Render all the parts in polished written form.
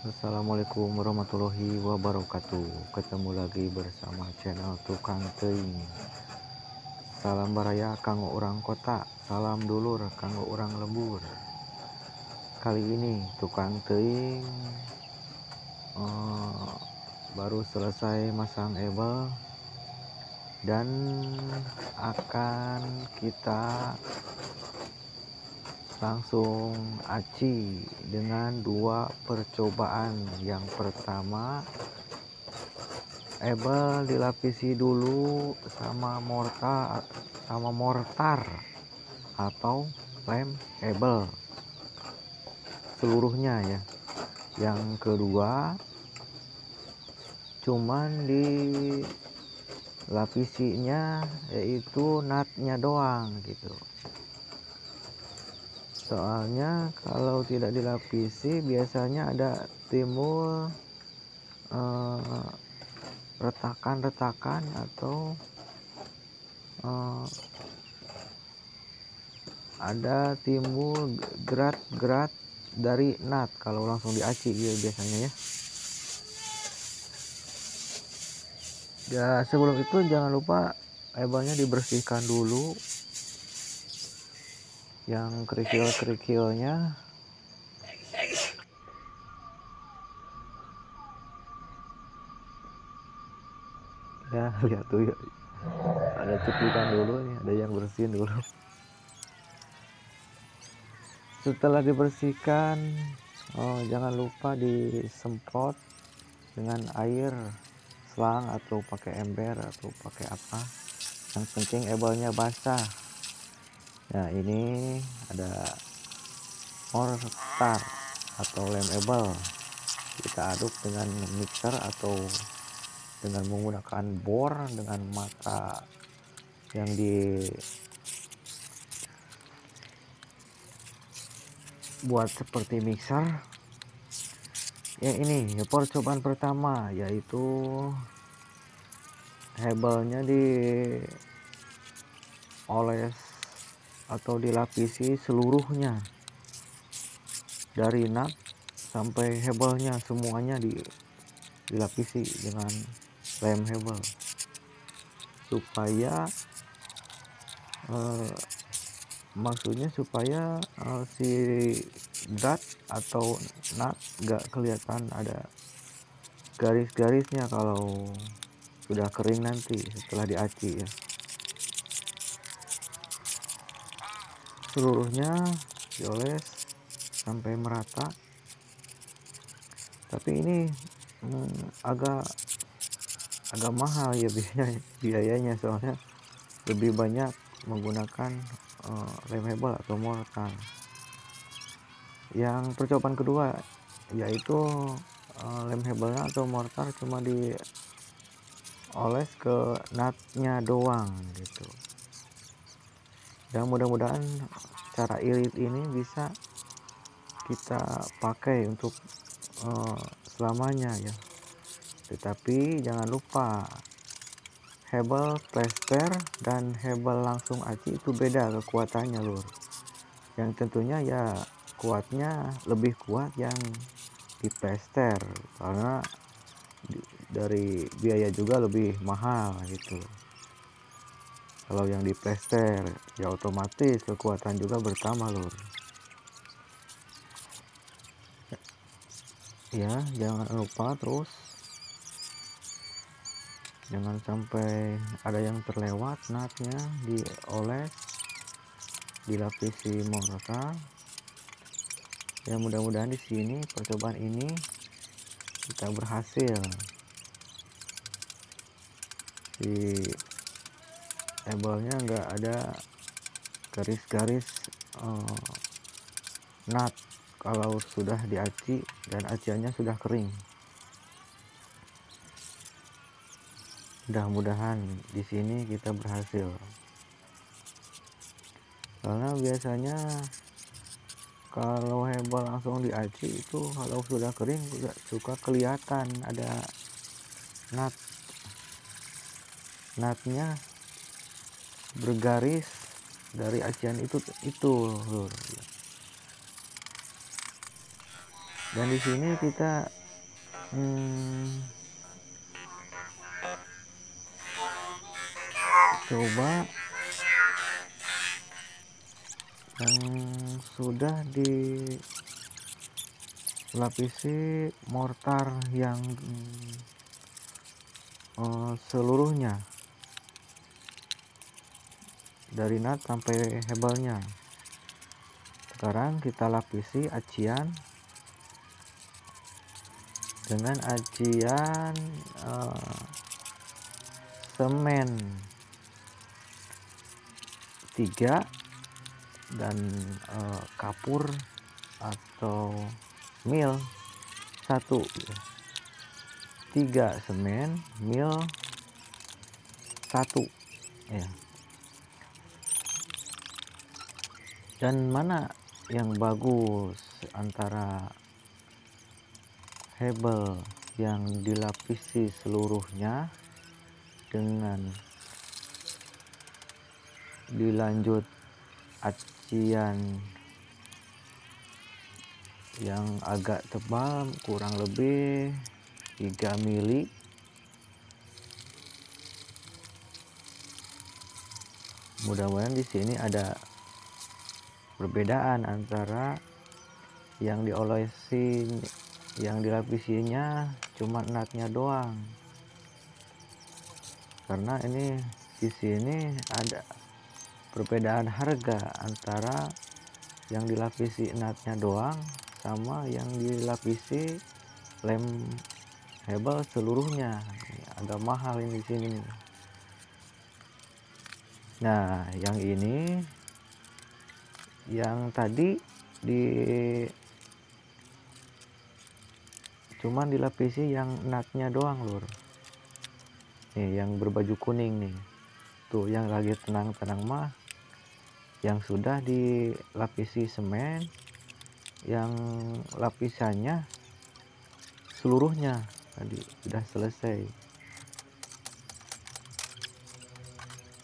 Assalamualaikum warahmatullahi wabarakatuh. Ketemu lagi bersama channel Tukang Teuing. Salam baraya kanggo orang kota, salam dulur kanggo orang lembur. Kali ini Tukang Teuing baru selesai masang ebel dan akan kita langsung aci dengan dua percobaan. Yang pertama, ebel dilapisi dulu sama mortar atau lem ebel seluruhnya ya. Yang kedua, cuman dilapisinya yaitu natnya doang gitu. Soalnya kalau tidak dilapisi biasanya ada timbul retakan-retakan atau ada timbul gerat-gerat dari nat kalau langsung diaci ya biasanya ya. Ya sebelum itu jangan lupa ebelnya dibersihkan dulu yang kerikil-kerikilnya. Ya lihat tuh ya, ada cuplikan dulu nih, ada yang bersihin dulu. Setelah dibersihkan, jangan lupa disemprot dengan air selang atau pakai ember atau pakai apa, yang penting ebelnya basah. Nah ini ada mortar atau lem ebel, kita aduk dengan mixer atau dengan menggunakan bor dengan mata yang dibuat seperti mixer. Ya ini ya percobaan pertama, yaitu hebelnya dioles atau dilapisi seluruhnya dari nut sampai hebelnya semuanya dilapisi dengan lem hebel supaya maksudnya supaya si drat atau nut gak kelihatan ada garis-garisnya kalau sudah kering nanti setelah diaci ya. Seluruhnya dioles sampai merata, tapi ini agak mahal ya biayanya, soalnya lebih banyak menggunakan lem hebel atau mortar. Yang percobaan kedua yaitu lem hebelnya atau mortar cuma dioles ke natnya doang gitu. Dan mudah-mudahan cara irit ini bisa kita pakai untuk selamanya ya. Tetapi jangan lupa hebel plester dan hebel langsung aci itu beda kekuatannya lur. Yang tentunya ya kuatnya lebih kuat yang di plester karena dari biaya juga lebih mahal gitu. Kalau yang di plester ya otomatis kekuatan juga bertambah lur. Ya jangan lupa terus jangan sampai ada yang terlewat natnya, dioles, dilapisi mortar. Ya mudah-mudahan di sini percobaan ini kita berhasil. Di ebelnya enggak ada garis-garis nut kalau sudah diaci dan aciannya sudah kering. Mudah-mudahan di sini kita berhasil. Karena biasanya kalau hebel langsung diaci itu kalau sudah kering juga suka kelihatan ada natnya bergaris dari acian itu lur. Dan di sini kita coba yang sudah dilapisi mortar yang seluruhnya dari nut sampai hebelnya. Sekarang kita lapisi acian dengan acian semen 3 dan kapur atau mil 1. 3 semen, mil 1 ya. Dan mana yang bagus antara hebel yang dilapisi seluruhnya dengan dilanjut acian yang agak tebal, kurang lebih 3 mili. Mudah-mudahan di sini ada perbedaan antara yang dilapisinya cuma nutnya doang. Karena ini di sini ada perbedaan harga antara yang dilapisi nutnya doang sama yang dilapisi lem hebel seluruhnya. Agak mahal ini di sini. Nah, yang ini yang tadi cuman dilapisi yang nutnya doang, lur. Nih, yang berbaju kuning nih. Tuh, yang lagi tenang-tenang mah yang sudah dilapisi semen, yang lapisannya seluruhnya tadi sudah selesai.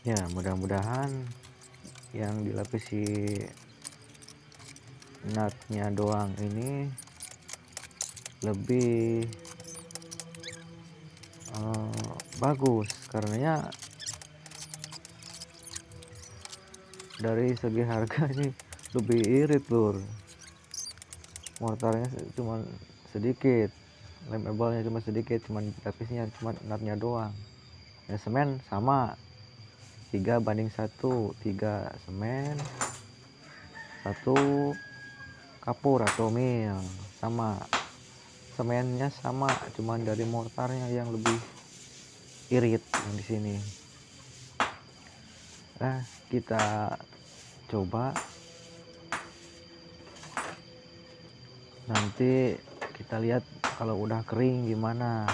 Ya, mudah-mudahan yang dilapisi nutnya doang ini lebih bagus, karenanya dari segi harga ini lebih irit, lur. Mortarnya cuma sedikit, lem hebelnya cuma sedikit, cuma lapisnya cuma nutnya doang. Ya, semen sama 3:1, 3 semen 1 kapur atau mil, sama semennya sama, cuman dari mortarnya yang lebih irit yang di sini. Nah, kita coba nanti kita lihat kalau udah kering gimana.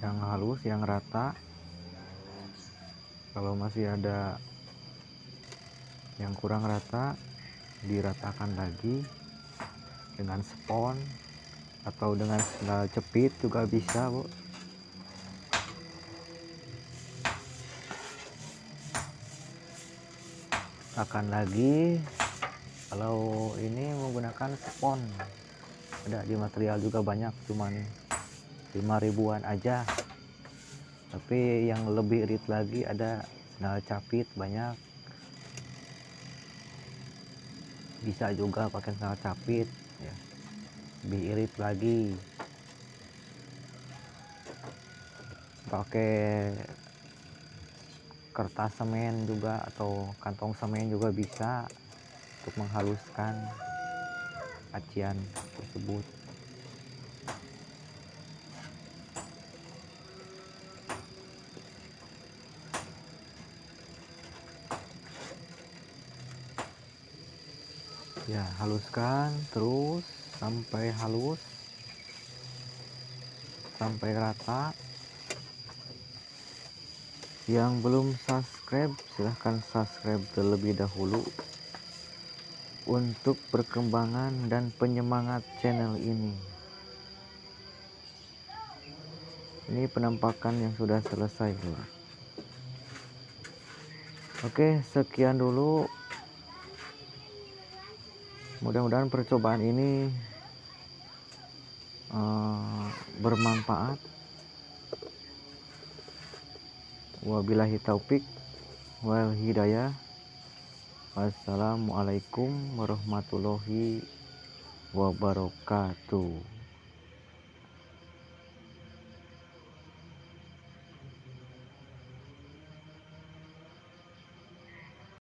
Yang halus, yang rata. Kalau masih ada yang kurang rata, diratakan lagi dengan spons atau dengan sendal jepit juga bisa, Bu. Akan lagi kalau ini menggunakan spons, ada di material juga banyak, cuman 5.000-an aja. Tapi yang lebih irit lagi ada sendal capit banyak, bisa juga pakai sendal capit ya, lebih irit lagi. Pakai kertas semen juga atau kantong semen juga bisa untuk menghaluskan acian tersebut. Ya, haluskan terus sampai halus, sampai rata. Yang belum subscribe silahkan subscribe terlebih dahulu untuk perkembangan dan penyemangat channel ini. Ini penampakan yang sudah selesai, Lur. Oke, sekian dulu. Mudah-mudahan percobaan ini bermanfaat. Wabillahi taufik wal hidayah. Wassalamualaikum warahmatullahi wabarakatuh.